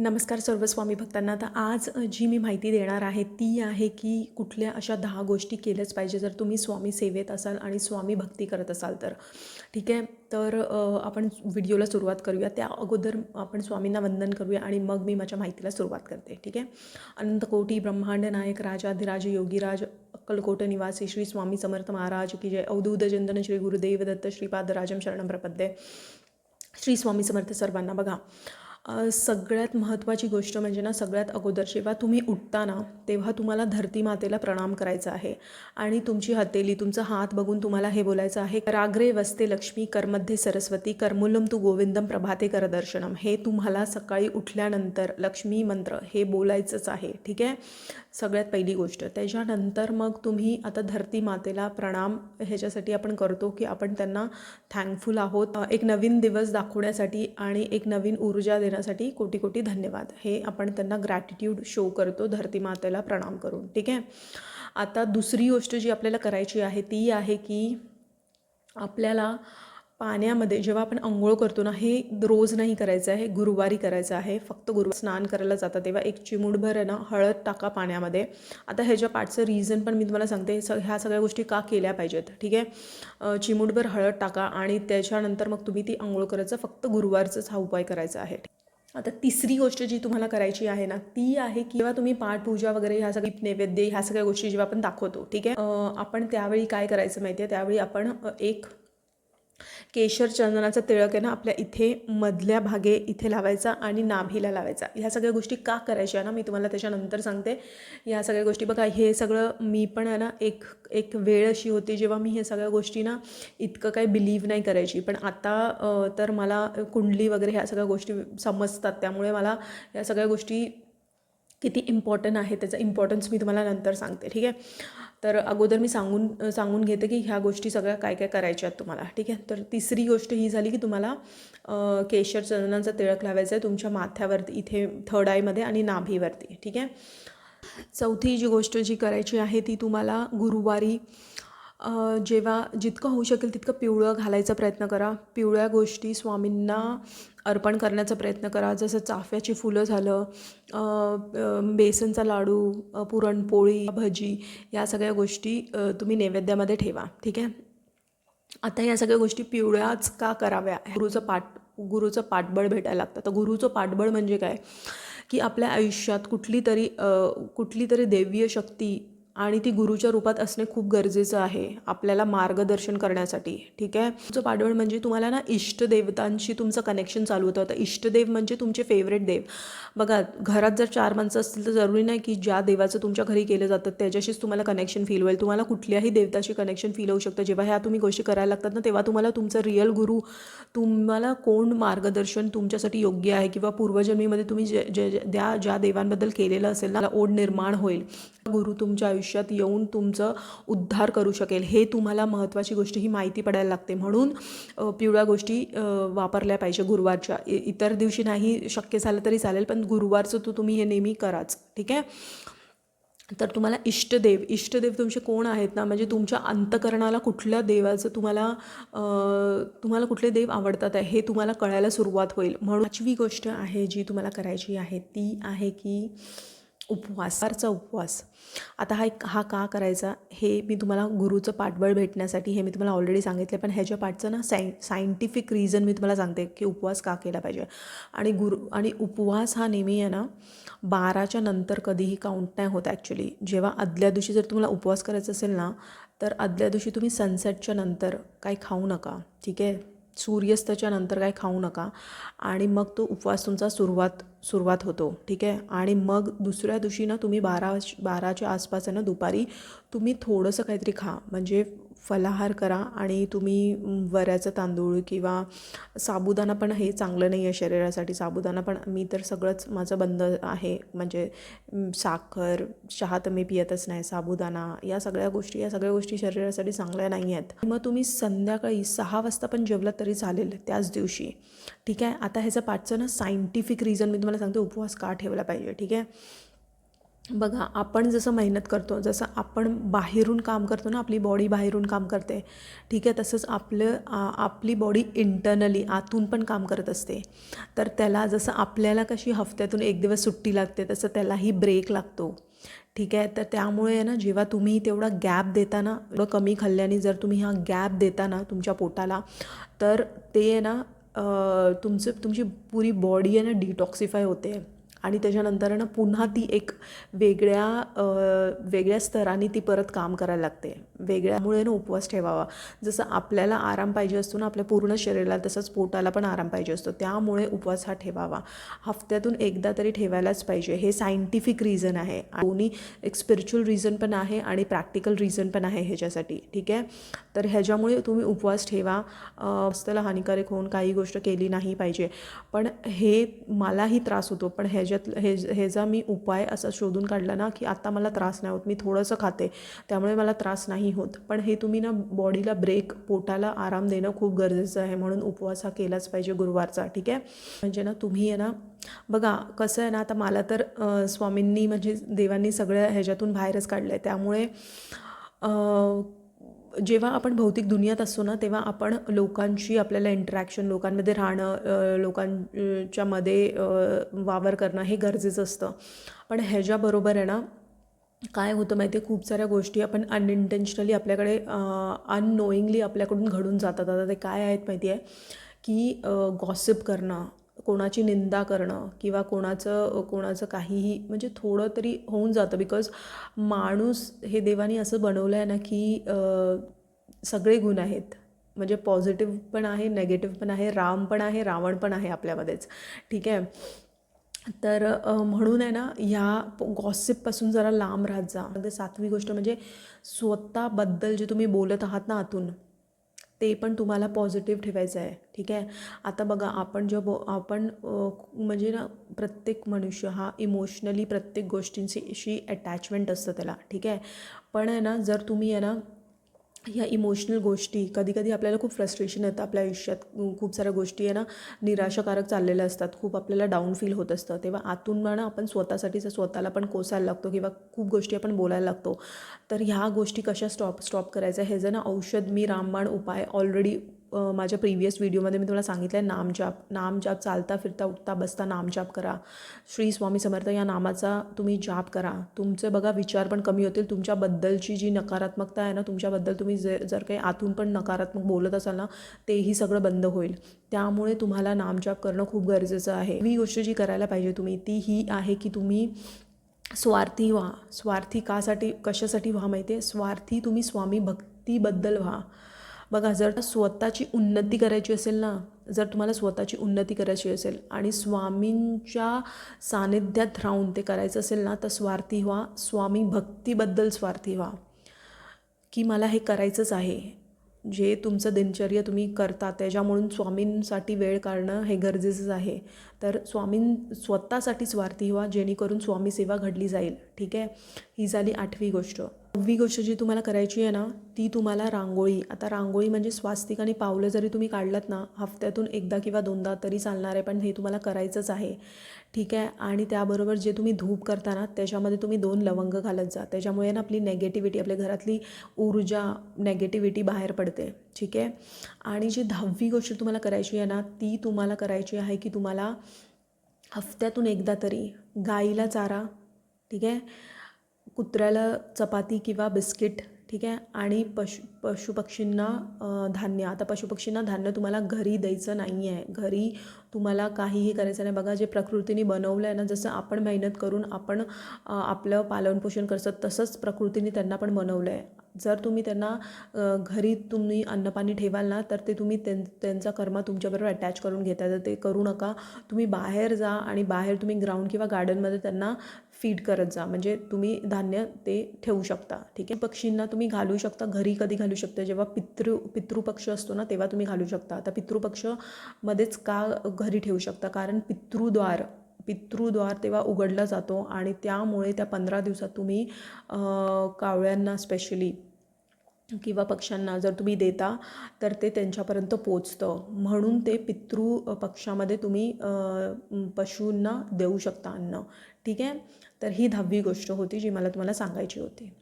नमस्कार सर्व स्वामी भक्तांना. तर आज जी मी माहिती देणार आहे ती आहे की कुठल्या अशा 10 गोष्टी केल्याच पाहिजे जर तुम्ही स्वामी सेवेत असाल आणि स्वामी भक्ती करत असाल तर. ठीक आहे. तर आपण व्हिडिओला सुरुवात करूया. त्या अगोदर आपण स्वामींना वंदन करूया आणि मग मी माझ्या माहितीला सुरुवात करते. ठीक आहे. अनंतकोटी ब्रह्मांड नायक राजाधिराज योगीराज अक्कलकोट निवासी श्री स्वामी समर्थ महाराज की जय. अवधूत चिंतन श्री गुरुदेव दत्त श्रीपादराजम शरणं प्रपद्ये. श्री स्वामी समर्थ सर्वांना. बघा, सगळ्यात महत्त्वाची गोष्ट म्हणजे ना, सगळ्यात अगोदर जेव्हा तुम्ही उठता ना तेव्हा तुम्हाला धरती मातेला प्रणाम करायचा आहे आणि तुमची हतेली, तुमचा हात बघून तुम्हाला हे बोलायचं आहे, कराग्रे वसते लक्ष्मी, करमध्ये सरस्वती, करमूलम तू गोविंदम, प्रभाते कर दर्शनम. हे तुम्हाला सकाळी उठल्यानंतर लक्ष्मी मंत्र हे बोलायचंच आहे. ठीक आहे. सगळ्यात पहिली गोष्ट. त्याच्यानंतर मग तुम्ही आता धरती मातेला प्रणाम ह्याच्यासाठी आपण करतो की आपण त्यांना थँकफुल आहोत, एक नवीन दिवस दाखवण्यासाठी आणि एक नवीन ऊर्जा देण्यासाठी कोटी कोटी धन्यवाद, हे आपण त्यांना ग्रॅटिट्यूड शो करतो धरती मातेला प्रणाम करून. ठीक आहे. आता दुसरी गोष्ट जी आपल्याला करायची आहे ती आहे की आपल्याला पाण्यामध्ये जेव्हा आपण अंघोळ करतो ना, हे रोज नाही करायचं आहे, गुरुवारी करायचं आहे. फक्त गुरुवार स्नान करायला जाता तेव्हा एक चिमूटभर आहे ना हळद टाका पाण्यामध्ये. आता ह्याच्या पाठचं रिझन पण मी तुम्हाला सांगते, ह्या सगळ्या गोष्टी का केल्या पाहिजेत. ठीक आहे. चिमूटभर हळद टाका आणि त्याच्यानंतर मग तुम्ही ती अंघोळ करायचं. फक्त गुरुवारचाच हा उपाय करायचा आहे. आता तिसरी गोष्ट जी तुम्हाला करायची आहे ना ती आहे की जेव्हा तुम्ही पाठपूजा वगैरे ह्या सगळी नैवेद्य ह्या सगळ्या गोष्टी जेव्हा आपण दाखवतो, ठीक आहे, आपण त्यावेळी काय करायचं माहिती आहे, त्यावेळी आपण एक केशर चंदनाचा तिळक आहे ना आपल्या इथे मधल्या भागे इथे लावायचा आणि नाभीला लावायचा. ह्या सगळ्या गोष्टी का करायच्या ना मी तुम्हाला त्याच्यानंतर सांगते. ह्या सगळ्या गोष्टी बघा, हे सगळं मी पण आहे ना एक एक वेळ अशी होती जेव्हा मी हे सगळ्या गोष्टी ना इतकं काही बिलीव्ह नाही करायची, पण आता तर मला कुंडली वगैरे ह्या सगळ्या गोष्टी समजतात, त्यामुळे मला या सगळ्या गोष्टी किती इम्पॉर्टंट आहे त्याचा इम्पॉर्टन्स मी तुम्हाला नंतर सांगते. ठीक आहे. तर अगोदर मी सांगून घेते की ह्या गोष्टी सगळ्या काय काय करायच्या आहेत तुम्हाला. ठीक आहे. तर तिसरी गोष्ट ही झाली की तुम्हाला केशर चंदनाचा तिळक लावायचा आहे तुमच्या माथ्यावरती, इथे थर्ड आयमध्ये आणि नाभीवरती. ठीक आहे. चौथी जी गोष्ट जी करायची आहे ती तुम्हाला गुरुवारी जेव्हा जितकं होऊ शकेल तितकं पिवळं घालायचा प्रयत्न करा. पिवळ्या गोष्टी स्वामींना अर्पण करण्याचा प्रयत्न करा. जसं चाफ्याची फुलं झालं, बेसनचा लाडू, पुरणपोळी, भजी, या सगळ्या गोष्टी तुम्ही नैवेद्यामध्ये ठेवा. ठीक आहे. आता या सगळ्या गोष्टी पिवळ्याच का कराव्या, गुरुचं पाठबळ भेटायला लागतं. तर गुरुचं पाठबळ म्हणजे काय की आपल्या आयुष्यात कुठली तरी दैवीय शक्ती आणि ती गुरुच्या रूपात असणे खूप गरजेचं आहे आपल्याला मार्गदर्शन करण्यासाठी. ठीक आहे. तुमचं पाठबळ म्हणजे तुम्हाला ना इष्टदेवतांशी तुमचं कनेक्शन चालू होतं. तर इष्टदेव म्हणजे तुमचे फेवरेट देव. बघा, घरात जर 4 माणसं असतील तर जरुरी नाही की ज्या देवाचं तुमच्या घरी केलं जातं त्याच्याशीच तुम्हाला कनेक्शन फील होईल. तुम्हाला कुठल्याही देवताशी कनेक्शन फील होऊ शकतं. जेव्हा ह्या तुम्ही गोष्टी करायला लागतात ना तेव्हा तुम्हाला तुमचं रिअल गुरु, तुम्हाला कोण मार्गदर्शन तुमच्यासाठी योग्य आहे किंवा पूर्वजन्मीमध्ये तुम्ही ज्या देवांबद्दल केलेलं असेल ना, ओढ निर्माण होईल. गुरु तुमच्या आयुष्यात येऊन तुमचं उद्धार करू शकेल. हे तुम्हाला महत्त्वाची गोष्ट ही माहिती पडायला लागते. म्हणून पिवळ्या गोष्टी वापरल्या पाहिजे गुरुवारच्या. इतर दिवशी नाही शक्य झालं तरी चालेल, पण गुरुवारचं तुम्ही हे नेहमी कराच. ठीक आहे. तर तुम्हाला इष्टदेव तुमचे कोण आहेत ना, म्हणजे तुमच्या अंतकरणाला कुठल्या देवाचं तुम्हाला कुठले देव आवडतात आहे हे तुम्हाला कळायला सुरुवात होईल. म्हणून 5वी गोष्ट आहे जी तुम्हाला करायची आहे ती आहे की उपवास. आता हा का करायचा हे मी तुम्हाला गुरुचं पाठबळ भेटण्यासाठी हे मी तुम्हाला ऑलरेडी सांगितले, पण ह्याच्या पाठचं ना सायंटिफिक रिझन मी तुम्हाला सांगते की उपवास का केला पाहिजे. आणि उपवास हा नेहमी आहे ना 12च्या नंतर कधीही काउंट नाही होत ॲक्च्युली. जेव्हा आदल्या दिवशी जर तुम्हाला उपवास करायचा असेल ना तर आदल्या दिवशी तुम्ही सनसेटच्या नंतर काही खाऊ नका. ठीक आहे. सूर्यास्ताच्या नंतर काय खाऊ नका आणि मग तो उपवास तुमचा सुरुवात होतो. ठीक आहे. आणि मग दुसऱ्या दिवशी ना तुम्ही 12च्या आसपास आहे ना दुपारी तुम्ही थोडंसं काहीतरी खा, म्हणजे फलाहार करा. आणि तुम्ही वऱ्याचं तांदूळ किंवा साबुदाणा, पण हे चांगलं नाही आहे शरीरासाठी. साबुदाणा पण मी तर सगळंच माझं बंद आहे, म्हणजे साखर, चहा तर मी पियतच नाही. साबुदाणा या सगळ्या गोष्टी शरीरासाठी चांगल्या नाही आहेत. मग तुम्ही संध्याकाळी 6 वाजता पण जेवलात तरी चालेल त्याच दिवशी. ठीक आहे. आता ह्याचं पाठचं ना सायंटिफिक रिझन मी तुम्हाला सांगते उपवास का ठेवला पाहिजे. ठीक आहे. बघा, आपण जसं मेहनत करतो, जसं आपण बाहेरून काम करतो ना, आपली बॉडी बाहेरून काम करते, ठीक आहे, तसंच आपली बॉडी इंटरनली आतून पण काम करत असते. तर त्याला जसं आपल्याला कशी हफ्त्यातून एक दिवस सुट्टी लागते, तसं त्यालाही ब्रेक लागतो, ठीक आहे. तर त्यामुळे आहे ना, जेव्हा तुम्ही तेवढा गॅप देता ना, एवढं कमी खाल्ल्याने जर तुम्ही हा गॅप देता ना तुमच्या पोटाला, तर ते आहे ना, तुमची पुरी बॉडी आहे ना डिटॉक्सिफाय होते. आणि त्याच्यानंतर ना पुन्हा ती एक वेगळ्या स्तराने ती परत काम करायला लागते. वेगळ्यामुळे ना उपवास ठेवावा. जसं आपल्याला आराम पाहिजे असतो ना आपल्या पूर्ण शरीराला, तसंच पोटाला पण आराम पाहिजे असतो. त्यामुळे उपवास हा ठेवावा. हफ्त्यातून एकदा तरी ठेवायलाच पाहिजे. हे सायंटिफिक रिझन आहे. दोन्ही एक स्पिरिच्युअल रिझन पण आहे आणि प्रॅक्टिकल रिझन पण आहे ह्याच्यासाठी, ठीक आहे. तर ह्याच्यामुळे तुम्ही उपवास ठेवा. त्याला हानिकारक होऊन काही गोष्ट केली नाही पाहिजे. पण हे मलाही त्रास होतो, पण ह्याचा मी उपाय असा शोधून काढला ना, की आता मला त्रास नाही होत, मी थोडंसं खाते त्यामुळे मला त्रास नाही होत. पण हे तुम्ही ना बॉडीला ब्रेक, पोटाला आराम देणं खूप गरजेचं आहे. म्हणून उपवास हा केलाच पाहिजे गुरुवारचा, ठीक आहे. म्हणजे ना तुम्ही आहे ना, बघा कसं आहे ना, आता मला तर स्वामींनी म्हणजे देवांनी सगळ्या ह्याच्यातून बाहेरच काढलं आहे. त्यामुळे जेव्हा आपण भौतिक दुनियात असतो ना, तेव्हा आपण लोकांशी आपल्याला इंटरॅक्शन, लोकांमध्ये राहणं, लोकांच्यामध्ये वावर करणं हे गरजेचं असतं. पण ह्याच्याबरोबर आहे ना, काय होतं माहिती आहे, खूप साऱ्या गोष्टी आपण अनइंटेन्शनली आपल्याकडे अननोईंगली आपल्याकडून घडून जातात. आता ते काय आहेत माहिती आहे, की गॉसिप करणं, कोणाची निंदा करणं किंवा कोणाचं काहीही म्हणजे थोडं तरी होऊन जातं. बिकॉज माणूस हे देवानी असं बनवलं आहे ना, की सगळे गुण आहेत. म्हणजे पॉझिटिव्ह पण आहे, नेगेटिव्ह पण आहे, राम पण आहे, रावण पण आहे आपल्यामध्येच, ठीक आहे. तर म्हणून आहे ना, ह्या गॉसिपपासून जरा लांब राहत जा. म्हणजे 7वी गोष्ट म्हणजे स्वतःबद्दल जे तुम्ही बोलत आहात ना आतून, ते पण तुम्हाला पॉझिटिव्ह ठेवायचं आहे, ठीक आहे. आता बघा, आपण म्हणजे ना, प्रत्येक मनुष्य हा इमोशनली प्रत्येक गोष्टींशी अटॅचमेंट असतं त्याला, ठीक आहे. पण आहे ना, जर तुम्ही आहे ना ह्या इमोशनल गोष्टी, कधी आपल्याला खूप फ्रस्ट्रेशन येतं आपल्या आयुष्यात, खूप साऱ्या गोष्टी आहे ना निराशाकारक चाललेल्या असतात, खूप आपल्याला डाऊन फील होत असतं, तेव्हा आतून ना आपण स्वतःला पण कोसायला लागतो किंवा खूप गोष्टी आपण बोलायला लागतो. तर ह्या गोष्टी कशा स्टॉप करायचं, हे जर ना औषध मी रामबाण उपाय ऑलरेडी माझ्या प्रिव्हियस व्हिडिओमध्ये मी तुम्हाला सांगितलं आहे. नामजाप चालता फिरता उठता बसता नामजाप करा. श्री स्वामी समर्थ या नामाचा तुम्ही जाप करा. तुमचे बघा विचार पण कमी होतील. तुमच्याबद्दलची जी नकारात्मकता आहे ना, तुमच्याबद्दल तुम्ही जर काही आतून पण नकारात्मक बोलत असाल ना, तेही सगळं बंद होईल. त्यामुळे तुम्हाला नामजाप करणं खूप गरजेचं आहे. ही गोष्ट जी करायला पाहिजे तुम्ही, ती ही आहे की तुम्ही स्वार्थी व्हा. स्वार्थी कशासाठी व्हा माहिती आहे? स्वार्थी तुम्ही स्वामी भक्तीबद्दल व्हा. बघा, जर स्वतःची उन्नती करायची असेल ना, जर तुम्हाला स्वतःची उन्नती करायची असेल आणि स्वामींच्या सानिध्यात राहून ते करायचं असेल ना, तर स्वार्थी व्हा. स्वामी भक्तीबद्दल स्वार्थी व्हा, की मला हे करायचंच आहे. जे तुमचं दिनचर्या तुम्ही करता त्याच्यामुळून स्वामींसाठी वेळ काढणं हे गरजेचंच आहे. तर स्वतःसाठी स्वार्थी व्हा, जेणेकरून स्वामी सेवा घडली जाईल, ठीक आहे. ही झाली 8वी गोष्ट. 9वी गोष्ट जी तुम्हाला करायची आहे ना, ती तुम्हाला रांगोळी. आता रांगोळी म्हणजे स्वास्तिक आणि पावलं जरी तुम्ही काढलात ना, हफ्त्यातून एकदा किंवा दोनदा तरी चालणार आहे, पण हे तुम्हाला करायचंच आहे, ठीक आहे. आणि त्याबरोबर जे तुम्ही धूप करता ना, त्याच्यामध्ये तुम्ही 2 लवंग घालत जा. त्याच्यामुळे ना आपली नेगेटिव्हिटी, आपल्या घरातली ऊर्जा, नेगेटिव्हिटी बाहेर पडते, ठीक आहे. आणि जी 10वी गोष्ट तुम्हाला करायची आहे ना, ती तुम्हाला करायची आहे की तुम्हाला हफ्त्यातून एकदा तरी गाईला चारा, ठीक आहे, कुत्र्याला चपाती किंवा बिस्किट, ठीक आहे. आणि पशुपक्षींना धान्य. आता पशुपक्षींना धान्य तुम्हाला घरी द्यायचं नाही आहे, घरी तुम्हाला काहीही करायचं नाही. बघा, जे प्रकृतीने बनवलं आहे ना, जसं आपण मेहनत करून आपण आपलं पालनपोषण करतो, तसंच प्रकृतीने त्यांना पण बनवलं आहे. जर तुम्ही त्यांना घरी तुम्ही अन्नपाणी ठेवाल ना, तर ते तुम्ही त्यांचा कर्म तुमच्याबरोबर अटॅच करून घेता. तर ते करू नका. तुम्ही बाहेर जा आणि बाहेर तुम्ही ग्राउंड किंवा गार्डनमध्ये त्यांना फीड करत जा. म्हणजे तुम्ही धान्य ते ठेवू शकता, ठीक आहे. पक्षींना तुम्ही घालू शकता. घरी कधी घालू शकता, जेव्हा पितृपक्ष असतो ना, तेव्हा तुम्ही घालू शकता. आता पितृपक्षमध्येच का घरी ठेवू शकता, कारण पितृद्वार तेव्हा उघडला जातो आणि त्यामुळे त्या 15 दिवसात तुम्ही कावळ्यांना स्पेशली किंवा पक्ष्यांना जर तुम्ही देता तर ते त्यांच्यापर्यंत पोचतं, म्हणून ते पितृ पक्षामध्ये तुम्ही पशूंना देऊ शकता अन्न. ठीक आहे, तर ही 10वी गोष्ट होती जी मला तुम्हाला सांगायची होती.